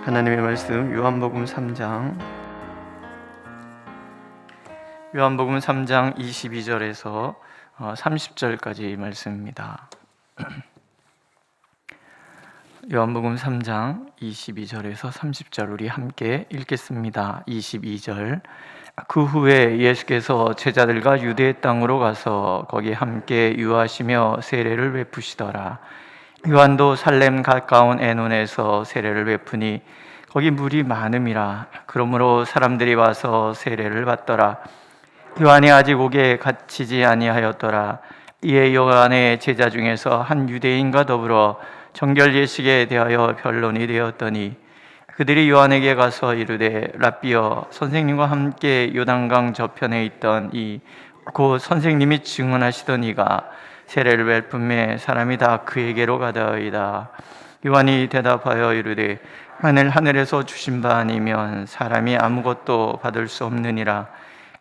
하나님의 말씀 요한복음 3장 22절에서 30절까지 말씀입니다. 요한복음 3장 22절에서 30절 우리 함께 읽겠습니다. 22절. 그 후에 예수께서 제자들과 유대 땅으로 가서 거기 함께 유하시며 세례를 베푸시더라. 요한도 살렘 가까운 에논에서 세례를 베푸니 거기 물이 많음이라. 그러므로 사람들이 와서 세례를 받더라. 요한이 아직 옥에 갇히지 아니하였더라. 이에 요한의 제자 중에서 한 유대인과 더불어 정결 예식에 대하여 변론이 되었더니 그들이 요한에게 가서 이르되 랍비여, 선생님과 함께 요단강 저편에 있던 곧 선생님이 증언하시던 이가 세례를 베품에 사람이 다 그에게로 가다이다. 요한이 대답하여 이르되 만일 하늘에서 주신 바 아니면 사람이 아무것도 받을 수 없느니라.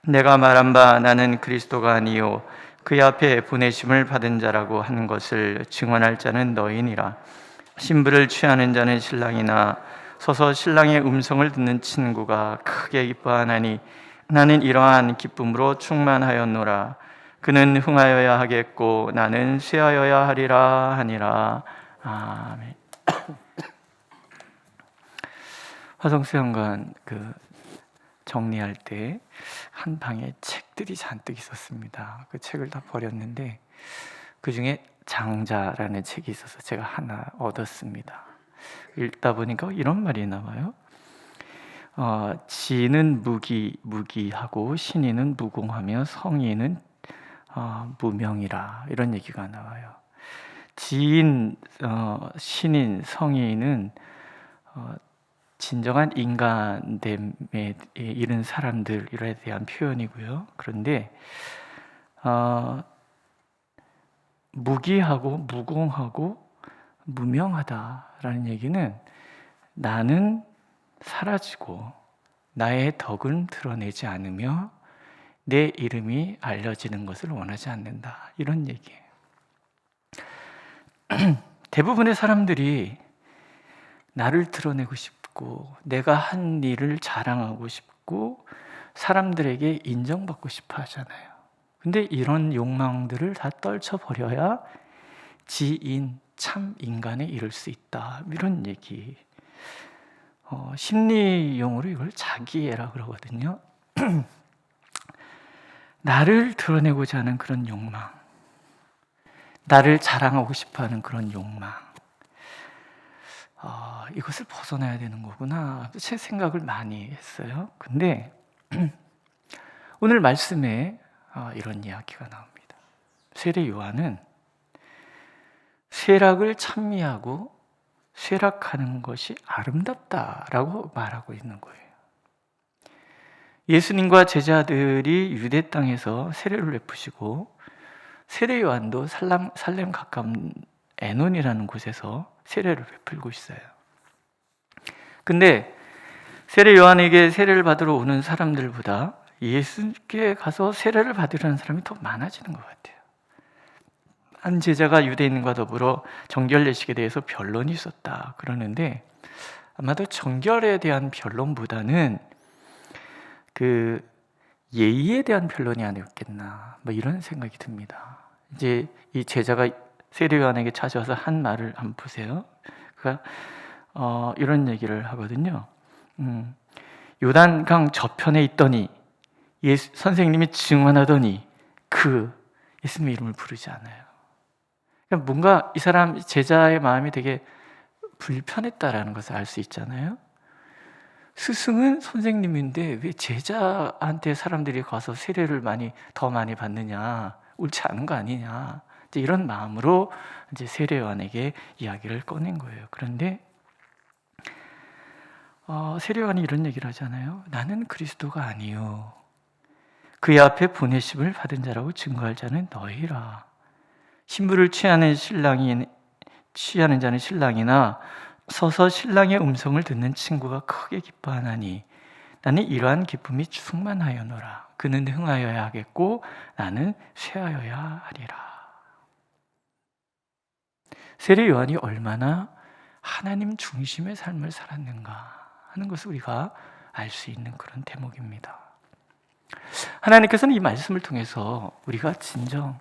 내가 말한 바 나는 그리스도가 아니요 그의 앞에 보내심을 받은 자라고 하는 것을 증언할 자는 너희니라. 신부를 취하는 자는 신랑이나 서서 신랑의 음성을 듣는 친구가 크게 기뻐하나니 나는 이러한 기쁨으로 충만하였노라. 그는 흥하여야 하겠고 나는 쇠하여야 하리라 하니라. 아멘. 화성수양관 정리할 때 한 방에 책들이 잔뜩 있었습니다. 그 책을 다 버렸는데 그 중에 장자라는 책이 있어서 제가 하나 얻었습니다. 읽다 보니까 이런 말이 나와요. 지는 무기하고 신인은 무공하며 성인은 무명이라, 이런 얘기가 나와요. 지인, 신인, 성인은 진정한 인간됨에 이른 사람들에 대한 표현이고요. 그런데 무기하고 무공하고 무명하다라는 얘기는 나는 사라지고 나의 덕은 드러내지 않으며 내 이름이 알려지는 것을 원하지 않는다, 이런 얘기예요. 대부분의 사람들이 나를 드러내고 싶고 내가 한 일을 자랑하고 싶고 사람들에게 인정받고 싶어 하잖아요. 근데 이런 욕망들을 다 떨쳐버려야 지인, 참 인간에 이를 수 있다, 이런 얘기. 심리용어로 이걸 자기애라 그러거든요. 나를 드러내고자 하는 그런 욕망, 나를 자랑하고 싶어하는 그런 욕망, 이것을 벗어나야 되는 거구나, 제 생각을 많이 했어요. 근데 오늘 말씀에 이런 이야기가 나옵니다. 세례 요한은 쇠락을 찬미하고 쇠락하는 것이 아름답다라고 말하고 있는 거예요. 예수님과 제자들이 유대 땅에서 세례를 베푸시고 세례 요한도 살렘 가까운 에논이라는 곳에서 세례를 베풀고 있어요. 근데 세례 요한에게 세례를 받으러 오는 사람들보다 예수께 가서 세례를 받으려는 사람이 더 많아지는 것 같아요. 한 제자가 유대인과 더불어 정결 예식에 대해서 변론이 있었다 그러는데 아마도 정결에 대한 변론보다는 그 예의에 대한 변론이 아니었겠나, 이런 생각이 듭니다. 이제 이 제자가 세례 요한에게 찾아와서 한 말을 한번 보세요. 그가 이런 얘기를 하거든요. 요단강 저편에 있더니 선생님이 증언하더니 예수님의 이름을 부르지 않아요. 그러니까 뭔가 이 사람 제자의 마음이 되게 불편했다라는 것을 알 수 있잖아요. 스승은 선생님인데 왜 제자한테 사람들이 가서 세례를 더 많이 받느냐, 옳지 않은 거 아니냐, 이제 이런 마음으로 이제 세례 요한에게 이야기를 꺼낸 거예요. 그런데 세례 요한이 이런 얘기를 하잖아요. 나는 그리스도가 아니요 그의 앞에 보내심을 받은 자라고 증거할 자는 너희라. 신부를 취하는 자는 신랑이나 서서 신랑의 음성을 듣는 친구가 크게 기뻐하나니 나는 이러한 기쁨이 충만하여노라. 그는 흥하여야 하겠고 나는 쇠하여야 하리라. 세례 요한이 얼마나 하나님 중심의 삶을 살았는가 하는 것을 우리가 알 수 있는 그런 대목입니다. 하나님께서는 이 말씀을 통해서 우리가 진정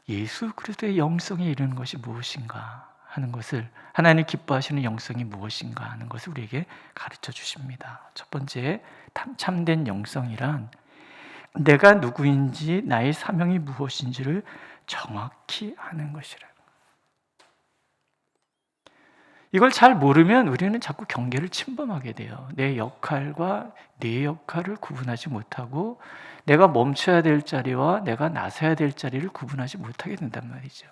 예수 그리스도의 영성에 이르는 것이 무엇인가 하는 것을, 하나님 기뻐하시는 영성이 무엇인가 하는 것을 우리에게 가르쳐 주십니다. 첫 번째, 참된 영성이란 내가 누구인지 나의 사명이 무엇인지를 정확히 아는 것이라. 이걸 잘 모르면 우리는 자꾸 경계를 침범하게 돼요. 내 역할과 내 역할을 구분하지 못하고 내가 멈춰야 될 자리와 내가 나서야 될 자리를 구분하지 못하게 된단 말이죠.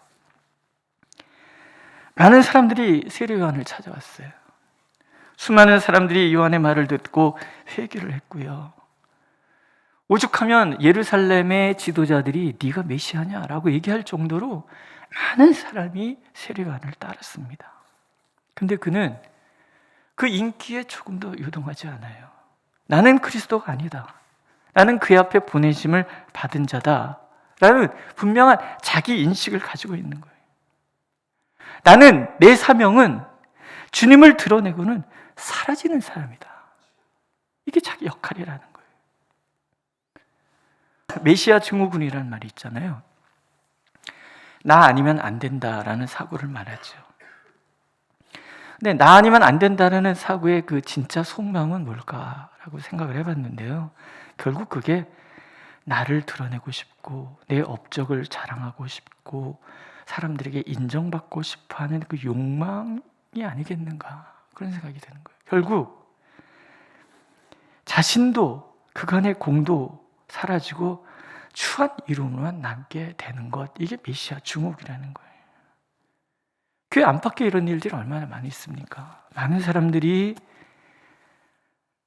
많은 사람들이 세례 요한을 찾아왔어요. 수많은 사람들이 요한의 말을 듣고 회개를 했고요. 오죽하면 예루살렘의 지도자들이 네가 메시아냐라고 얘기할 정도로 많은 사람이 세례 요한을 따랐습니다. 근데 그는 그 인기에 조금도 요동하지 않아요. 나는 그리스도가 아니다. 나는 그의 앞에 보내심을 받은 자다. 라는 분명한 자기 인식을 가지고 있는 거예요. 나는, 내 사명은 주님을 드러내고는 사라지는 사람이다. 이게 자기 역할이라는 거예요. 메시아 증후군이라는 말이 있잖아요. 나 아니면 안 된다라는 사고를 말하죠. 근데 나 아니면 안 된다는 사고의 그 진짜 속마음은 뭘까라고 생각을 해봤는데요. 결국 그게 나를 드러내고 싶고 내 업적을 자랑하고 싶고 사람들에게 인정받고 싶어하는 그 욕망이 아니겠는가, 그런 생각이 드는 거예요. 결국 자신도 그간의 공도 사라지고 추한 이름으로만 남게 되는 것, 이게 메시아 증후군이라는 거예요. 교회 안팎에 이런 일들이 얼마나 많이 있습니까? 많은 사람들이,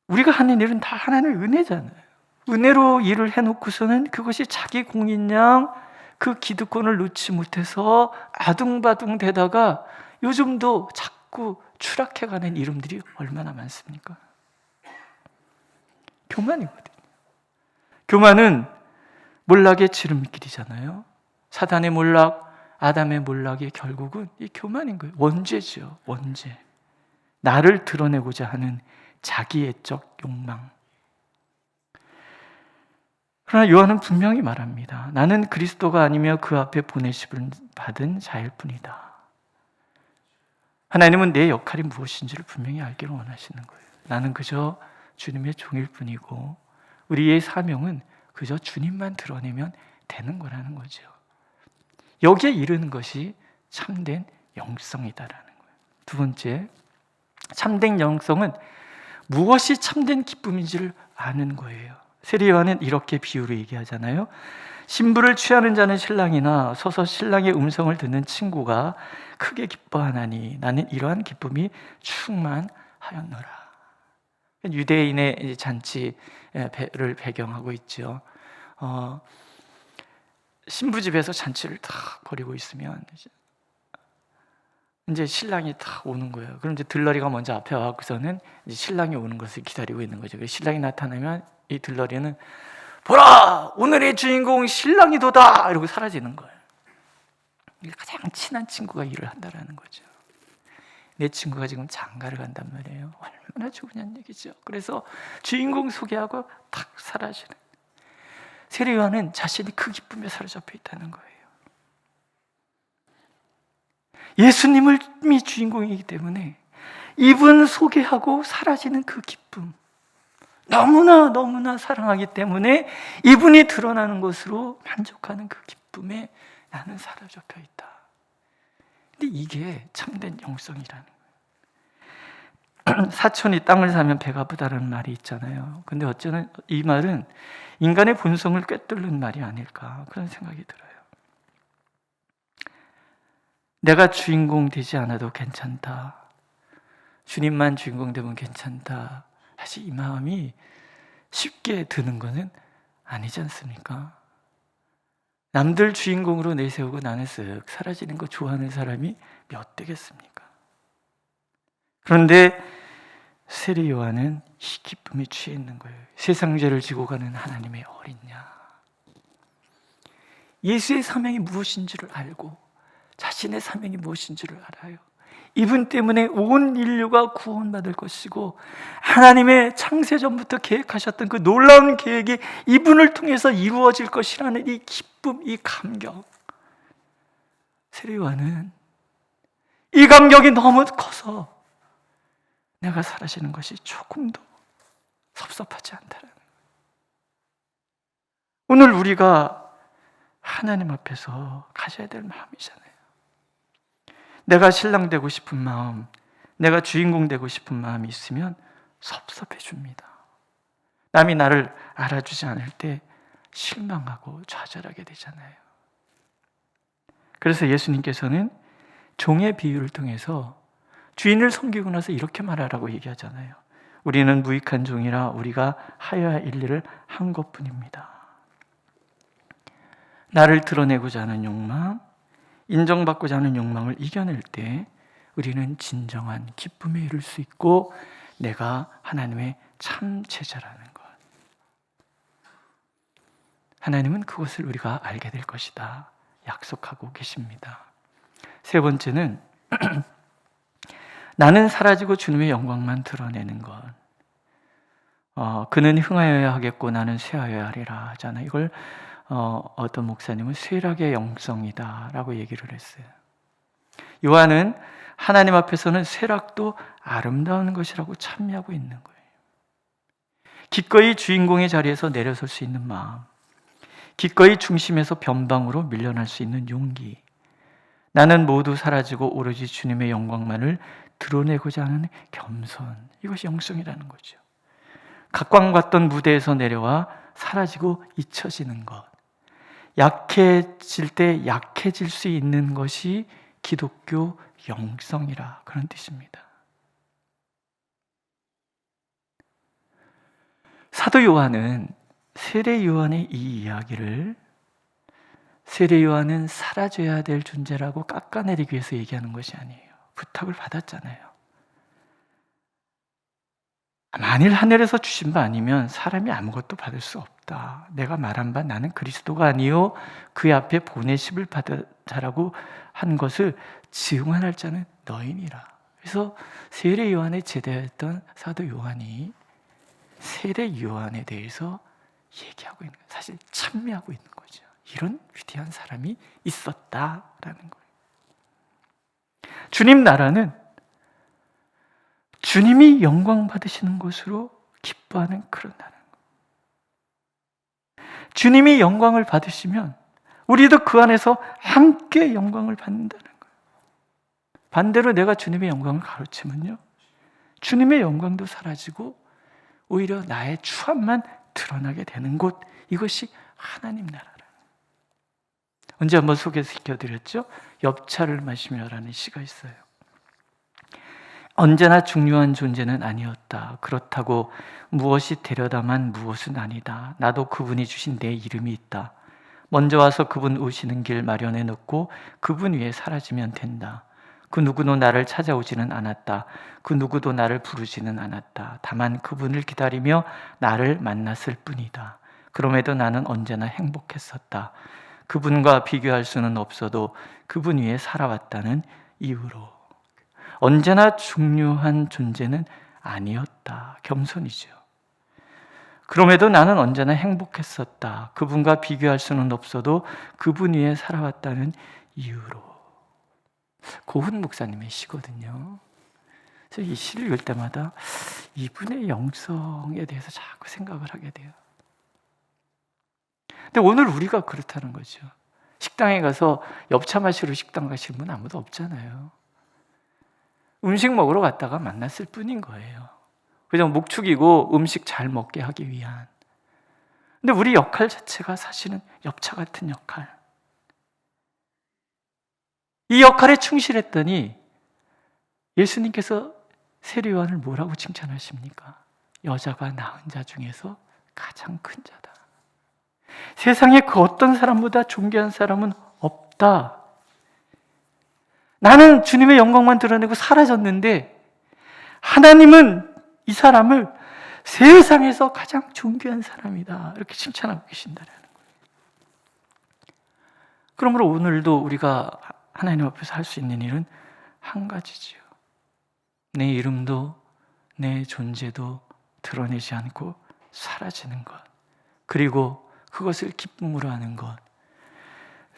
우리가 하는 일은 다 하나님의 은혜잖아요. 은혜로 일을 해놓고서는 그것이 자기 공인 양 그 기득권을 놓지 못해서 아둥바둥 되다가 요즘도 자꾸 추락해가는 이름들이 얼마나 많습니까? 교만이거든요. 교만은 몰락의 지름길이잖아요. 사단의 몰락, 아담의 몰락이 결국은 이 교만인 거예요. 원죄죠. 원죄. 나를 드러내고자 하는 자기애적 욕망. 그러나 요한은 분명히 말합니다. 나는 그리스도가 아니며 그 앞에 보내심을 받은 자일 뿐이다. 하나님은 내 역할이 무엇인지를 분명히 알기를 원하시는 거예요. 나는 그저 주님의 종일 뿐이고 우리의 사명은 그저 주님만 드러내면 되는 거라는 거죠. 여기에 이르는 것이 참된 영성이다라는 거예요. 두 번째, 참된 영성은 무엇이 참된 기쁨인지를 아는 거예요. 세례 요한은 이렇게 비유로 얘기하잖아요. 신부를 취하는 자는 신랑이나 서서 신랑의 음성을 듣는 친구가 크게 기뻐하나니 나는 이러한 기쁨이 충만하였노라. 유대인의 잔치를 배경하고 있죠. 신부 집에서 잔치를 다 벌이고 있으면 이제 신랑이 딱 오는 거예요. 그럼 이제 들러리가 먼저 앞에 와서는 이제 신랑이 오는 것을 기다리고 있는 거죠. 신랑이 나타나면 이 들러리는 보라! 오늘의 주인공 신랑이도다! 이러고 사라지는 거예요. 가장 친한 친구가 일을 한다는 거죠. 내 친구가 지금 장가를 간단 말이에요. 얼마나 좋으냐는 얘기죠. 그래서 주인공 소개하고 탁 사라지는. 세례 요한은 자신이 그 기쁨에 사로잡혀 있다는 거예요. 예수님이 주인공이기 때문에 이분 소개하고 사라지는 그 기쁨, 너무나 사랑하기 때문에 이분이 드러나는 것으로 만족하는 그 기쁨에 나는 사로잡혀 있다. 근데 이게 참된 영성이라는 거예요. 사촌이 땅을 사면 배가 부다라는 말이 있잖아요. 근데 어쩌면 이 말은 인간의 본성을 꿰뚫는 말이 아닐까, 그런 생각이 들어요. 내가 주인공 되지 않아도 괜찮다. 주님만 주인공 되면 괜찮다. 사실 이 마음이 쉽게 드는 것은 아니지 않습니까? 남들 주인공으로 내세우고 나는 쓱 사라지는 거 좋아하는 사람이 몇 되겠습니까? 그런데 세례 요한은 이 기쁨에 취해 있는 거예요. 세상 죄를 지고 가는 하나님의 어린 양. 예수의 사명이 무엇인지를 알고 자신의 사명이 무엇인지를 알아요. 이분 때문에 온 인류가 구원받을 것이고 하나님의 창세전부터 계획하셨던 그 놀라운 계획이 이분을 통해서 이루어질 것이라는 이 기쁨, 이 감격. 세례 요한은 이 감격이 너무 커서 내가 사라지는 것이 조금도 섭섭하지 않다라는 거예요. 오늘 우리가 하나님 앞에서 가져야 될 마음이잖아요. 내가 신랑 되고 싶은 마음, 내가 주인공 되고 싶은 마음이 있으면 섭섭해 줍니다. 남이 나를 알아주지 않을 때 실망하고 좌절하게 되잖아요. 그래서 예수님께서는 종의 비유를 통해서 주인을 섬기고 나서 이렇게 말하라고 얘기하잖아요. 우리는 무익한 종이라 우리가 하여야 할 일을 한 것뿐입니다. 나를 드러내고자 하는 욕망, 인정받고자 하는 욕망을 이겨낼 때 우리는 진정한 기쁨에 이를 수 있고 내가 하나님의 참 제자라는 것, 하나님은 그것을 우리가 알게 될 것이다 약속하고 계십니다. 세 번째는 나는 사라지고 주님의 영광만 드러내는 것. 그는 흥하여야 하겠고 나는 쇠하여야 하리라 하잖아요. 이걸 어떤 목사님은 쇠락의 영성이다 라고 얘기를 했어요. 요한은 하나님 앞에서는 쇠락도 아름다운 것이라고 찬미하고 있는 거예요. 기꺼이 주인공의 자리에서 내려설 수 있는 마음, 기꺼이 중심에서 변방으로 밀려날 수 있는 용기, 나는 모두 사라지고 오로지 주님의 영광만을 드러내고자 하는 겸손, 이것이 영성이라는 거죠. 각광받던 무대에서 내려와 사라지고 잊혀지는 것, 약해질 때 약해질 수 있는 것이 기독교 영성이라 그런 뜻입니다. 사도 요한은 세례 요한의 이 이야기를 세례 요한은 사라져야 될 존재라고 깎아내리기 위해서 얘기하는 것이 아니에요. 부탁을 받았잖아요. 만일 하늘에서 주신 바 아니면 사람이 아무것도 받을 수 없다. 내가 말한 바 나는 그리스도가 아니요 그 앞에 보내심을 받은 자라고 한 것을 증언할 자는 너희니라. 그래서 세례 요한의 제자였던 사도 요한이 세례 요한에 대해서 얘기하고 있는 거예요. 사실 찬미하고 있는 거죠. 이런 위대한 사람이 있었다라는 거예요. 주님 나라는 주님이 영광 받으시는 것으로 기뻐하는 그런 나라는 거예요. 주님이 영광을 받으시면 우리도 그 안에서 함께 영광을 받는다는 거예요. 반대로 내가 주님의 영광을 가로채면요, 주님의 영광도 사라지고 오히려 나의 추함만 드러나게 되는 곳, 이것이 하나님 나라라는 거예요. 언제 한번 소개시켜드렸죠? 엽차를 마시며라는 시가 있어요. 언제나 중요한 존재는 아니었다. 그렇다고 무엇이 데려다만 무엇은 아니다. 나도 그분이 주신 내 이름이 있다. 먼저 와서 그분 오시는 길 마련해 놓고 그분 위에 사라지면 된다. 그 누구도 나를 찾아오지는 않았다. 그 누구도 나를 부르지는 않았다. 다만 그분을 기다리며 나를 만났을 뿐이다. 그럼에도 나는 언제나 행복했었다. 그분과 비교할 수는 없어도 그분 위에 살아왔다는 이유로. 언제나 중요한 존재는 아니었다. 겸손이죠. 그럼에도 나는 언제나 행복했었다. 그분과 비교할 수는 없어도 그분 위에 살아왔다는 이유로. 고훈 목사님의 시거든요. 그래서 이 시를 읽을 때마다 이분의 영성에 대해서 자꾸 생각을 하게 돼요. 근데 오늘 우리가 그렇다는 거죠. 식당에 가서 엽차 마시러 식당 가시는 분 아무도 없잖아요. 음식 먹으러 갔다가 만났을 뿐인 거예요. 그냥 목축이고 음식 잘 먹게 하기 위한. 근데 우리 역할 자체가 사실은 엽차 같은 역할. 이 역할에 충실했더니 예수님께서 세례 요한을 뭐라고 칭찬하십니까? 여자가 낳은 자 중에서 가장 큰 자다. 세상에 그 어떤 사람보다 존귀한 사람은 없다. 나는 주님의 영광만 드러내고 사라졌는데 하나님은 이 사람을 세상에서 가장 존귀한 사람이다. 이렇게 칭찬하고 계신다는 거예요. 그러므로 오늘도 우리가 하나님 앞에서 할 수 있는 일은 한 가지지요. 내 이름도 내 존재도 드러내지 않고 사라지는 것, 그리고 그것을 기쁨으로 하는 것,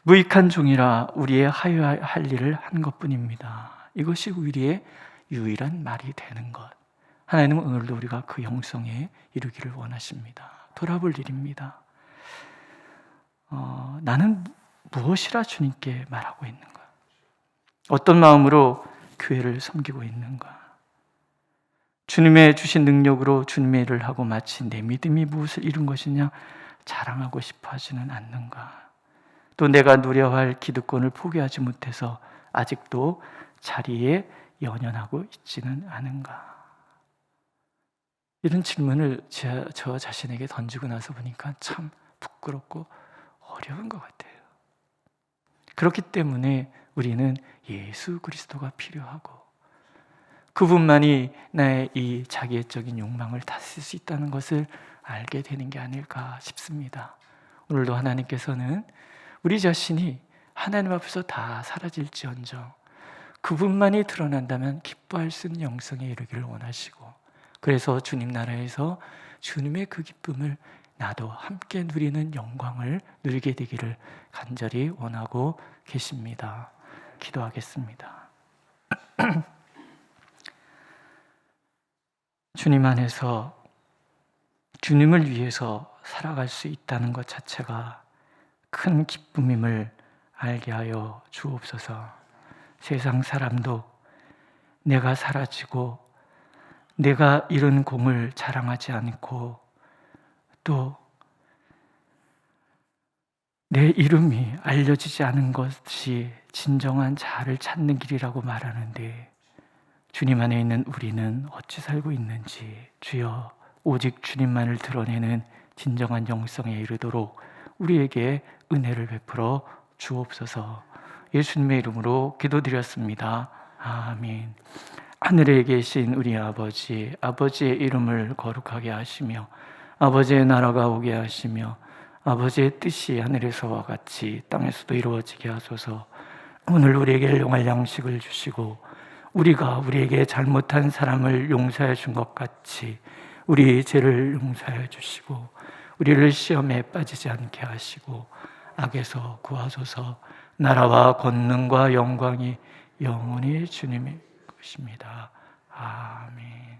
무익한 종이라 우리의 하여야 할 일을 한 것뿐입니다. 이것이 우리의 유일한 말이 되는 것. 하나님은 오늘도 우리가 그 영성에 이르기를 원하십니다. 돌아볼 일입니다. 나는 무엇이라 주님께 말하고 있는가? 어떤 마음으로 교회를 섬기고 있는가? 주님의 주신 능력으로 주님의 일을 하고 마치 내 믿음이 무엇을 이룬 것이냐 자랑하고 싶어 하지는 않는가? 또 내가 누려야 할 기득권을 포기하지 못해서 아직도 자리에 연연하고 있지는 않은가? 이런 질문을 저 자신에게 던지고 나서 보니까 참 부끄럽고 어려운 것 같아요. 그렇기 때문에 우리는 예수 그리스도가 필요하고 그분만이 나의 이 자기애적인 욕망을 다스릴 수 있다는 것을 알게 되는 게 아닐까 싶습니다. 오늘도 하나님께서는 우리 자신이 하나님 앞에서 다 사라질지언정 그분만이 드러난다면 기뻐할 수 있는 영성에 이르기를 원하시고, 그래서 주님 나라에서 주님의 그 기쁨을 나도 함께 누리는 영광을 누리게 되기를 간절히 원하고 계십니다. 기도하겠습니다. 주님 안에서 주님을 위해서 살아갈 수 있다는 것 자체가 큰 기쁨임을 알게 하여 주옵소서. 세상 사람도 내가 사라지고 내가 이룬 공을 자랑하지 않고 또 내 이름이 알려지지 않은 것이 진정한 자아를 찾는 길이라고 말하는데, 주님 안에 있는 우리는 어찌 살고 있는지 주여, 오직 주님만을 드러내는 진정한 영성에 이르도록 우리에게 은혜를 베풀어 주옵소서. 예수님의 이름으로 기도드렸습니다. 아멘. 하늘에 계신 우리 아버지, 아버지의 이름을 거룩하게 하시며 아버지의 나라가 오게 하시며 아버지의 뜻이 하늘에서와 같이 땅에서도 이루어지게 하소서. 오늘 우리에게 일용할 양식을 주시고 우리가 우리에게 잘못한 사람을 용서해 준 것 같이 우리 죄를 용서해 주시고 우리를 시험에 빠지지 않게 하시고 악에서 구하소서. 나라와 권능과 영광이 영원히 주님의 것입니다. 아멘.